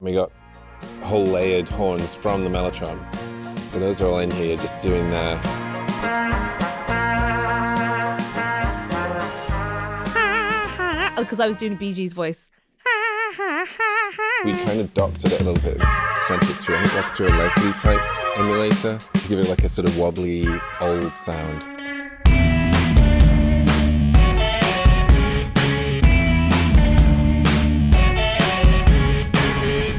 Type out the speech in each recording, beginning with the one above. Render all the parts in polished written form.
we got whole layered horns from the mellotron. So those are all in here, just doing their... Because I was doing a Bee Gees voice. We kind of doctored it a little bit, sent it through, I think like through a Leslie type emulator to give it like a sort of wobbly old sound.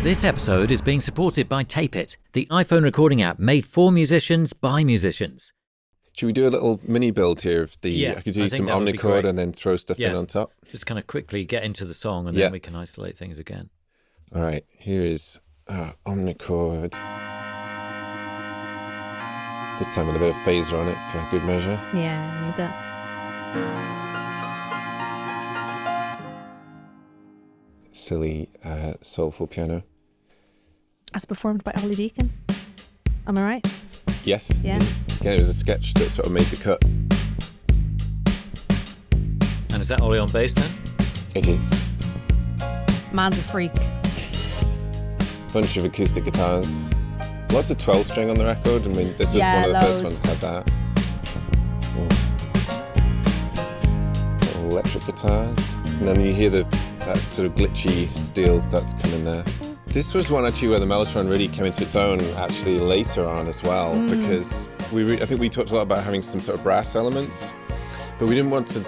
This episode is being supported by Tape It, the iPhone recording app made for musicians by musicians. Should we do a little mini build here of the... Yeah, I could do I some think that would be omnichord great. and then throw stuff in on top. Just kind of quickly get into the song and then we can isolate things again. All right, here is omnichord. This time with a bit of phaser on it for good measure. Yeah, I need that. Silly, soulful piano. As performed by Oli Deakins. Am I right? Yes. Yeah. Yeah, it was a sketch that sort of made the cut. And is that Oli on bass then? It is. Man's a freak. Bunch of acoustic guitars. Lots of 12-string on the record. I mean, this was one of the first ones that had that. Little electric guitars. And then you hear that sort of glitchy steel start to come in there. This was one actually where the mellotron really came into its own actually later on as well, because I think we talked a lot about having some sort of brass elements, but we didn't want to,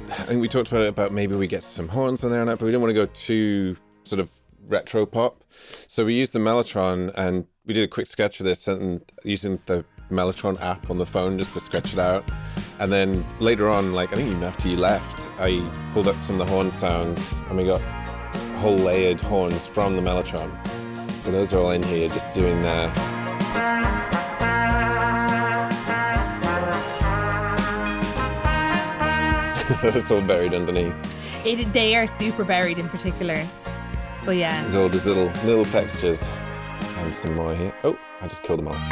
I think we talked about maybe we get some horns on there and that, but we didn't want to go too sort of retro pop. So we used the mellotron and we did a quick sketch of this and using the mellotron app on the phone just to sketch it out. And then later on, like I think even after you left, I pulled up some of the horn sounds and we got whole layered horns from the mellotron. So those are all in here, just doing their... That's all buried underneath. They are super buried in particular. But yeah. There's all these little textures. And some more here. Oh, I just killed them all. And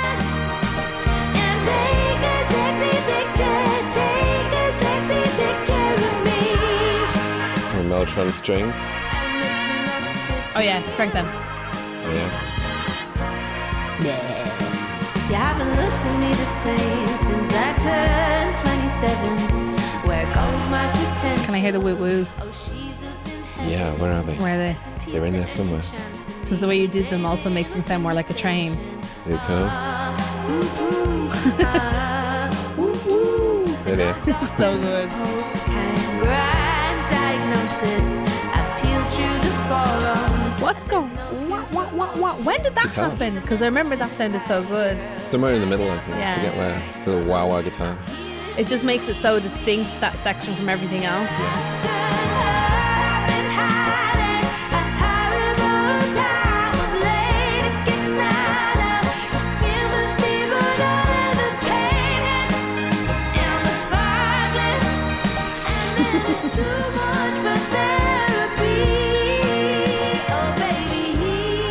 take a sexy picture of me. And mellotron strings. Oh yeah, crank them. Yeah. You haven't looked at me the same since I turned 27. Where goes my potential? Can I hear the woo woos? Yeah, where are they? Where are they? They're in there somewhere. Because the way you did them also makes them sound more like a train. They come. There they are. So good. What's going? What? When did that Guitar. happen? Because I remember that sounded so good. Somewhere in the middle, I think. Yeah. I forget where. It's a little wah-wah guitar. It just makes it so distinct, that section, from everything else.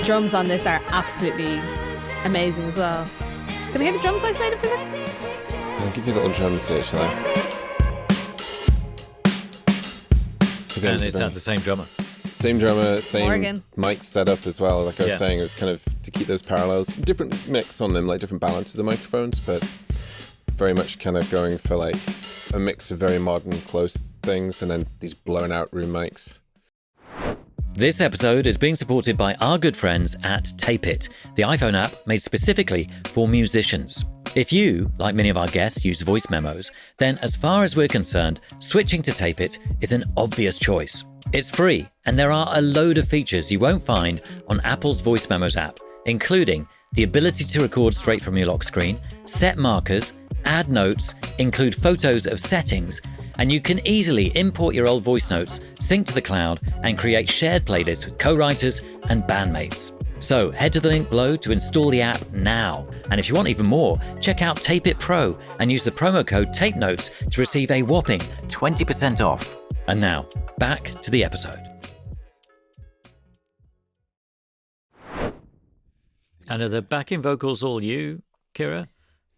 Drums on this are absolutely amazing as well. Can I hear the drums isolated for this? I'll give you a little drum slate, shall I? And it's the same drummer. Same drummer, same Morgan. mic setup as well. Like I was saying, it was kind of to keep those parallels. Different mix on them, like different balance of the microphones, but very much kind of going for like a mix of very modern, close things and then these blown out room mics. This episode is being supported by our good friends at Tape It, the iPhone app made specifically for musicians. If you, like many of our guests, use voice memos, then as far as we're concerned, switching to Tape It is an obvious choice. It's free, and there are a load of features you won't find on Apple's Voice Memos app, including the ability to record straight from your lock screen, set markers, add notes, include photos of settings, and you can easily import your old voice notes, sync to the cloud, and create shared playlists with co-writers and bandmates. So head to the link below to install the app now. And if you want even more, check out Tape It Pro and use the promo code TAPENOTES to receive a whopping 20% off. And now, back to the episode. And are the backing vocals all you, Ciara?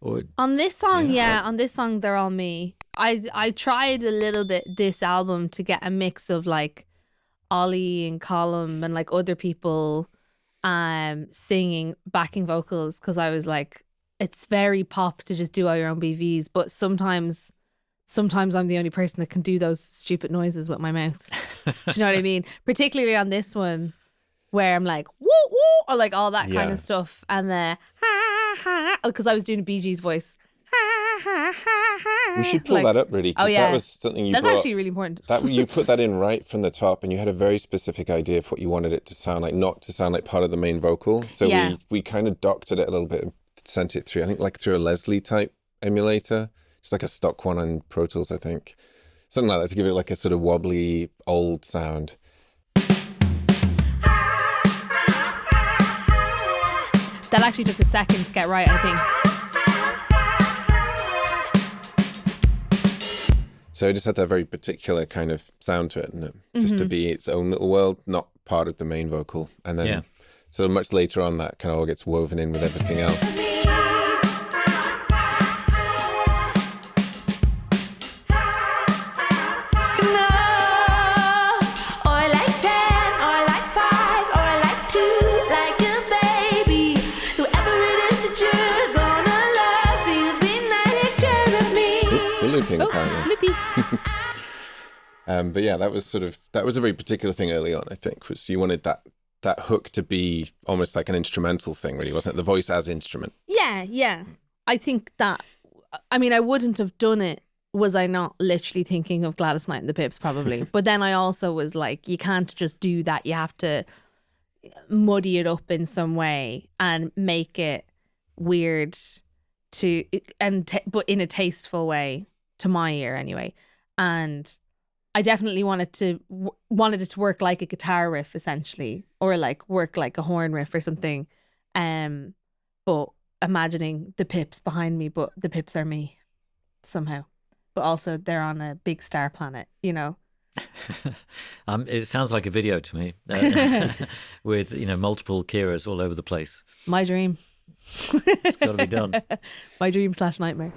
Or On this song, on this song, they're all me. I tried a little bit this album to get a mix of like Ollie and Colm and like other people singing backing vocals because I was like, it's very pop to just do all your own BVs, but sometimes I'm the only person that can do those stupid noises with my mouth. Do you know what I mean? Particularly on this one where I'm like, woo, woo, or like all that kind of stuff. And the ha, ha, because I was doing a Bee Gees voice. Ha, ha, ha, ha. We should pull that up really. Oh, yeah. That was something That's actually really important. That you put that in right from the top, and you had a very specific idea of what you wanted it to sound like, not to sound like part of the main vocal. So we kind of doctored it a little bit and sent it through, I think like through a Leslie type emulator. It's like a stock one on Pro Tools, I think. Something like that to give it like a sort of wobbly old sound. That actually took a second to get right, I think. So it just had that very particular kind of sound to it, and just to be its own little world, not part of the main vocal. And then so much later on that kind of all gets woven in with everything else. Looping, apparently. Loopy. But yeah, that was a very particular thing early on, I think, was you wanted that hook to be almost like an instrumental thing, really, wasn't it? The voice as instrument. Yeah. I think that, I mean, I wouldn't have done it was I not literally thinking of Gladys Knight and the Pips, probably. But then I also was like, you can't just do that. You have to muddy it up in some way and make it weird but in a tasteful way. To my ear anyway, and I definitely wanted it to work like a guitar riff essentially, or like work like a horn riff or something, but imagining the Pips behind me, but the Pips are me somehow, but also they're on a big star planet, you know. It sounds like a video to me with multiple Ciaras all over the place. My dream. It's got to be done. My dream / nightmare.